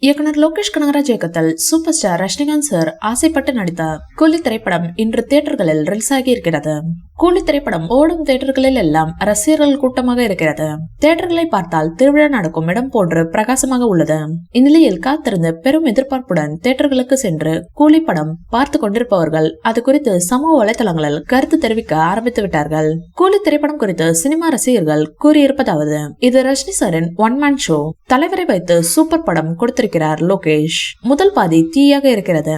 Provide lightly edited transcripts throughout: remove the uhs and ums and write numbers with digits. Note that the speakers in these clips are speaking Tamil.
இயக்குனர் லோகேஷ் கனகராஜ் இயக்கத்தில் சூப்பர் ஸ்டார் ரஜினிகாந்த் சார் ஆசைப்பட்டு நடித்த கூலி திரைப்படம் இன்று தியேட்டர்களில் ரிலீஸ் ஆகி இருக்கிறது. கூலி திரைப்படம் ஓடும் தியேட்டர்களில் எல்லாம் ரசிகர்கள் கூட்டமாக இருக்கிறது. தியேட்டர்களை பார்த்தால் திருவிழா நடக்கும் இடம் போன்று பிரகாசமாக உள்ளது. இந்நிலையில் காத்திருந்து பெரும் எதிர்பார்ப்புடன் தியேட்டர்களுக்கு சென்று கூலி படம் பார்த்து கொண்டிருப்பவர்கள் அது குறித்து சமூக வலைதளங்களில் கருத்து தெரிவிக்க ஆரம்பித்து விட்டார்கள். கூலி திரைப்படம் குறித்து சினிமா ரசிகர்கள் கூறியிருப்பதாவது: இது ரஜினி சாரின் ஒன் மேன் ஷோ. தலைவரை வைத்து சூப்பர் படம் கொடுத்திருக்கிறார் லோகேஷ். முதல் பாதி தீயாக இருக்கிறது.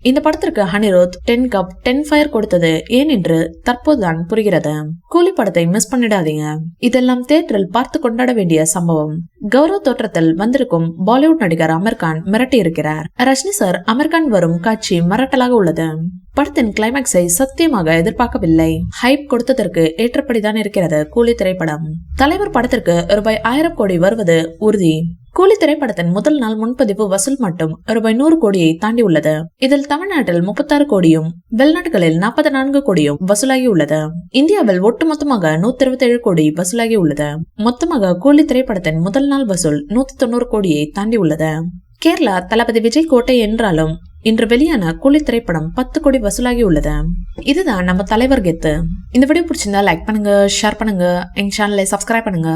இந்த படத்திற்கு அனிருத் 10 கப் 10 ஃபயர் கொடுத்தது ஏன் என்று தற்போதுதான் புரிகிறது. கூலி படத்தை மிஸ் பண்ணிடாதீங்க. இதெல்லாம் தியேட்டரில் பார்த்து கொண்டாட வேண்டிய சம்பவம். கௌரவ தோற்றத்தில் வந்திருக்கும் பாலிவுட் நடிகர் அமீர் கான் மிரட்டி இருக்கிறார். ரஜினி சார் அமீர் கான் வரும் காட்சி மிரட்டலாக உள்ளது. படத்தின் கிளைமேக்ஸை சத்தியமாக எதிர்பார்க்கவில்லை. ஹைப் கொடுத்ததற்கு ஏற்றபடிதான் இருக்கிறது கூலி திரைப்படம். தலைவர் படத்திற்கு ரூபாய் 1000 கோடி வருவது உறுதி. கூலி திரைப்படத்தின் முதல் நாள் முன்பதிவு வசூல் மட்டும் ரூபாய் 100 கோடியை தாண்டி உள்ளது. இதில் தமிழ்நாட்டில் 36 கோடியும் வெளிநாடுகளில் 44 கோடியும் வசூலாகி உள்ளது. இந்தியாவில் ஒட்டுமொத்தமாக 127 கோடி வசூலாகி உள்ளது. மொத்தமாக கூலி திரைப்படத்தின் முதல் நாள் வசூல் 190 கோடியை தாண்டி உள்ளது. கேரளா தளபதி விஜய் கோட்டை என்றாலும் இன்று வெளியான கூலி திரைப்படம் 10 கோடி வசூலாகி உள்ளது. இதுதான் நம்ம தலைவர் கெத்து. இந்த வீடியோ பிடிச்சிருந்தா லைக் பண்ணுங்க, ஷேர் பண்ணுங்க, எங்க சேனலை சப்ஸ்கிரைப் பண்ணுங்க.